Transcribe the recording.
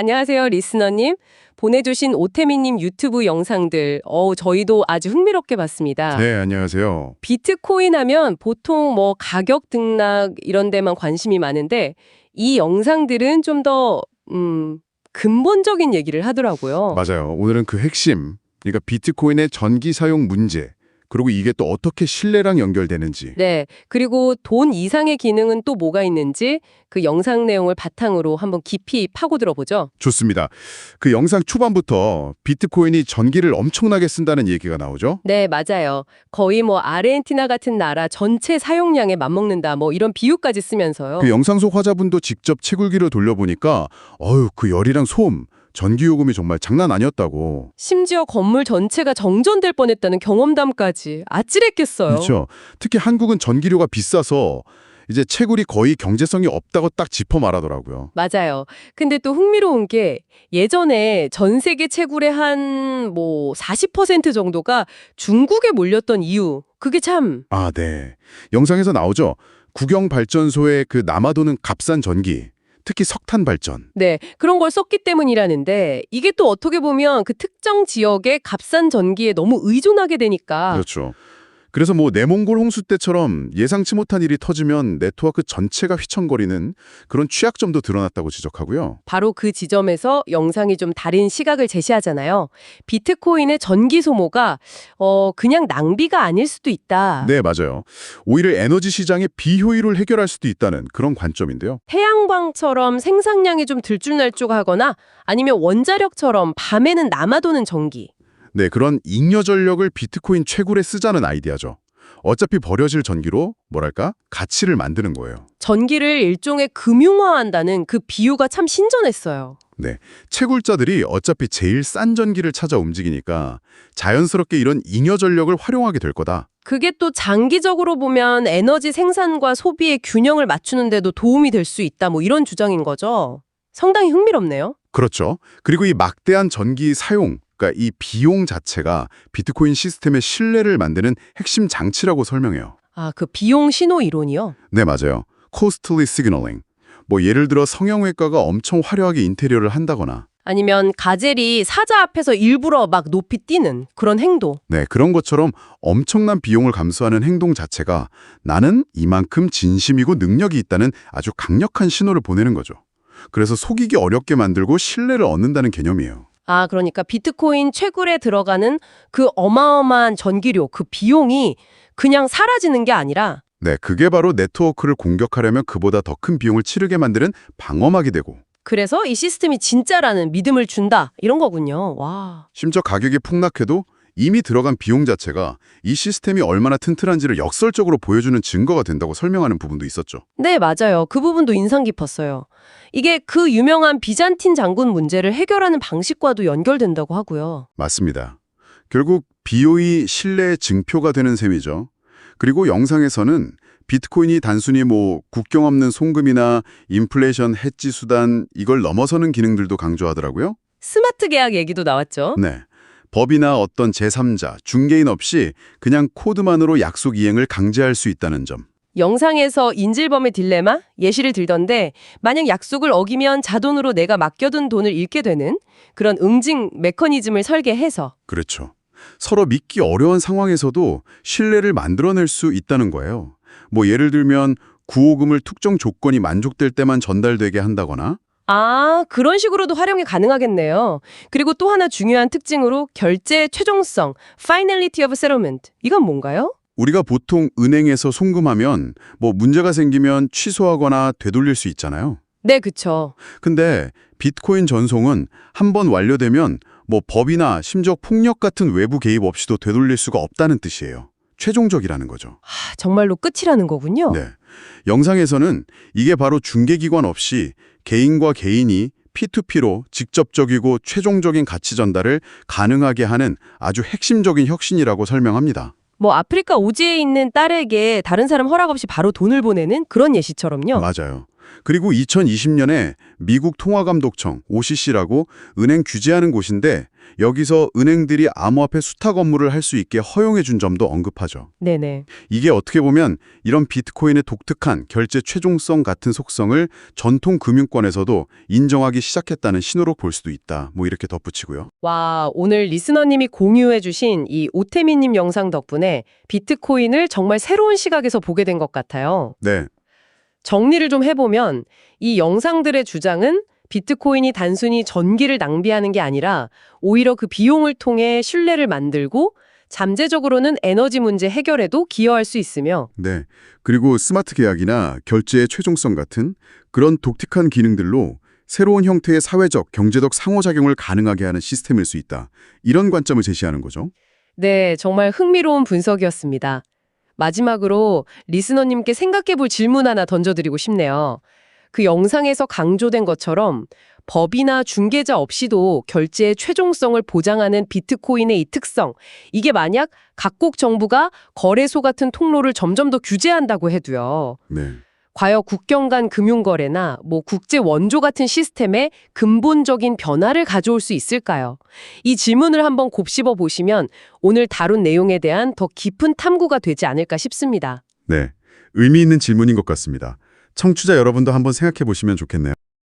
안녕하세요, 리스너님. 보내주신 오태민님 유튜브 영상들, 저희도 아주 흥미롭게 봤습니다. 네, 안녕하세요. 비트코인 하면 보통 뭐 가격 등락 이런 데만 관심이 많은데 이 영상들은 좀 더, 근본적인 얘기를 하더라고요. 맞아요. 오늘은 그 핵심, 그러니까 비트코인의 전기 사용 문제, 그리고 이게 또 어떻게 신뢰랑 연결되는지. 네. 그리고 돈 이상의 기능은 또 뭐가 있는지 그 영상 내용을 바탕으로 한번 깊이 파고들어 보죠. 좋습니다. 그 영상 초반부터 비트코인이 전기를 엄청나게 쓴다는 얘기가 나오죠? 네, 맞아요. 거의 뭐 아르헨티나 같은 나라 전체 사용량에 맞먹는다 뭐 이런 비유까지 쓰면서요. 그 영상 속 화자분도 직접 채굴기를 돌려보니까 그 열이랑 소음, 전기요금이 정말 장난 아니었다고. 심지어 건물 전체가 정전될 뻔했다는 경험담까지 아찔했겠어요. 그렇죠. 특히 한국은 전기료가 비싸서 이제 채굴이 거의 경제성이 없다고 딱 짚어 말하더라고요. 맞아요. 근데 또 흥미로운 게 예전에 전 세계 채굴의 한 뭐 40% 정도가 중국에 몰렸던 이유. 그게 참 아, 네. 영상에서 나오죠. 국영 발전소의 그 남아도는 값싼 전기, 특히 석탄 발전. 네, 그런 걸 썼기 때문이라는데 이게 또 어떻게 보면 그 특정 지역의 값싼 전기에 너무 의존하게 되니까 그렇죠. 그래서 뭐 내몽골 홍수 때처럼 예상치 못한 일이 터지면 네트워크 전체가 휘청거리는 그런 취약점도 드러났다고 지적하고요. 바로 그 지점에서 영상이 좀 다른 시각을 제시하잖아요. 비트코인의 전기 소모가 그냥 낭비가 아닐 수도 있다. 네, 맞아요. 오히려 에너지 시장의 비효율을 해결할 수도 있다는 그런 관점인데요. 태양광처럼 생산량이 좀 들쭉날쭉하거나 아니면 원자력처럼 밤에는 남아도는 전기. 네, 그런 잉여 전력을 비트코인 채굴에 쓰자는 아이디어죠. 어차피 버려질 전기로 뭐랄까? 가치를 만드는 거예요. 전기를 일종의 금융화한다는 그 비유가 참 신선했어요. 네, 채굴자들이 어차피 제일 싼 전기를 찾아 움직이니까 자연스럽게 이런 잉여 전력을 활용하게 될 거다. 그게 또 장기적으로 보면 에너지 생산과 소비의 균형을 맞추는 데도 도움이 될 수 있다 뭐 이런 주장인 거죠. 상당히 흥미롭네요. 그렇죠. 그리고 이 막대한 전기 사용, 그러니까 이 비용 자체가 비트코인 시스템의 신뢰를 만드는 핵심 장치라고 설명해요. 아, 그 비용 신호 이론이요? 네, 맞아요. Costly signaling. 뭐 예를 들어 성형외과가 엄청 화려하게 인테리어를 한다거나 아니면 가젤이 사자 앞에서 일부러 막 높이 뛰는 그런 행동. 네, 그런 것처럼 엄청난 비용을 감수하는 행동 자체가 나는 이만큼 진심이고 능력이 있다는 아주 강력한 신호를 보내는 거죠. 그래서 속이기 어렵게 만들고 신뢰를 얻는다는 개념이에요. 아, 그러니까 비트코인 채굴에 들어가는 그 어마어마한 전기료, 그 비용이 그냥 사라지는 게 아니라 네, 그게 바로 네트워크를 공격하려면 그보다 더 큰 비용을 치르게 만드는 방어막이 되고 그래서 이 시스템이 진짜라는 믿음을 준다. 이런 거군요. 와. 심지어 가격이 폭락해도 이미 들어간 비용 자체가 이 시스템이 얼마나 튼튼한지를 역설적으로 보여주는 증거가 된다고 설명하는 부분도 있었죠. 네, 맞아요. 그 부분도 인상 깊었어요. 이게 그 유명한 비잔틴 장군 문제를 해결하는 방식과도 연결된다고 하고요. 맞습니다. 결국 비용이 신뢰의 증표가 되는 셈이죠. 그리고 영상에서는 비트코인이 단순히 뭐 국경 없는 송금이나 인플레이션 해지 수단 이걸 넘어서는 기능들도 강조하더라고요. 스마트 계약 얘기도 나왔죠. 네. 법이나 어떤 제3자, 중개인 없이 그냥 코드만으로 약속 이행을 강제할 수 있다는 점. 영상에서 인질범의 딜레마 예시를 들던데 만약 약속을 어기면 자동으로 내가 맡겨둔 돈을 잃게 되는 그런 응징 메커니즘을 설계해서 그렇죠. 서로 믿기 어려운 상황에서도 신뢰를 만들어낼 수 있다는 거예요. 뭐 예를 들면 구호금을 특정 조건이 만족될 때만 전달되게 한다거나 아, 그런 식으로도 활용이 가능하겠네요. 그리고 또 하나 중요한 특징으로 결제 최종성, finality of settlement. 이건 뭔가요? 우리가 보통 은행에서 송금하면 뭐 문제가 생기면 취소하거나 되돌릴 수 있잖아요. 네, 그쵸. 근데 비트코인 전송은 한 번 완료되면 뭐 법이나 심지어 폭력 같은 외부 개입 없이도 되돌릴 수가 없다는 뜻이에요. 최종적이라는 거죠. 아, 정말로 끝이라는 거군요. 네. 영상에서는 이게 바로 중개기관 없이 개인과 개인이 P2P로 직접적이고 최종적인 가치 전달을 가능하게 하는 아주 핵심적인 혁신이라고 설명합니다. 뭐 아프리카 오지에 있는 딸에게 다른 사람 허락 없이 바로 돈을 보내는 그런 예시처럼요. 맞아요. 그리고 2020년에 미국 통화감독청 OCC라고 은행 규제하는 곳인데 여기서 은행들이 암호화폐 수탁 업무를 할 수 있게 허용해 준 점도 언급하죠. 네네. 이게 어떻게 보면 이런 비트코인의 독특한 결제 최종성 같은 속성을 전통 금융권에서도 인정하기 시작했다는 신호로 볼 수도 있다. 뭐 이렇게 덧붙이고요. 와, 오늘 리스너님이 공유해주신 이 오태미님 영상 덕분에 비트코인을 정말 새로운 시각에서 보게 된 것 같아요. 네, 정리를 좀 해보면 이 영상들의 주장은 비트코인이 단순히 전기를 낭비하는 게 아니라 오히려 그 비용을 통해 신뢰를 만들고 잠재적으로는 에너지 문제 해결에도 기여할 수 있으며 네. 그리고 스마트 계약이나 결제의 최종성 같은 그런 독특한 기능들로 새로운 형태의 사회적, 경제적 상호작용을 가능하게 하는 시스템일 수 있다. 이런 관점을 제시하는 거죠. 네, 정말 흥미로운 분석이었습니다. 마지막으로 리스너님께 생각해볼 질문 하나 던져드리고 싶네요. 그 영상에서 강조된 것처럼 법이나 중개자 없이도 결제의 최종성을 보장하는 비트코인의 이 특성, 이게 만약 각국 정부가 거래소 같은 통로를 점점 더 규제한다고 해도요. 네. 과연 국경 간 금융거래나 국제 원조 같은 시스템에 근본적인 변화를 가져올 수 있을까요? 이 질문을 한번 곱씹어 보시면 오늘 다룬 내용에 대한 더 깊은 탐구가 되지 않을까 싶습니다. 네. 의미 있는 질문인 것 같습니다. 청취자 여러분도 한번 생각해 보시면 좋겠네요.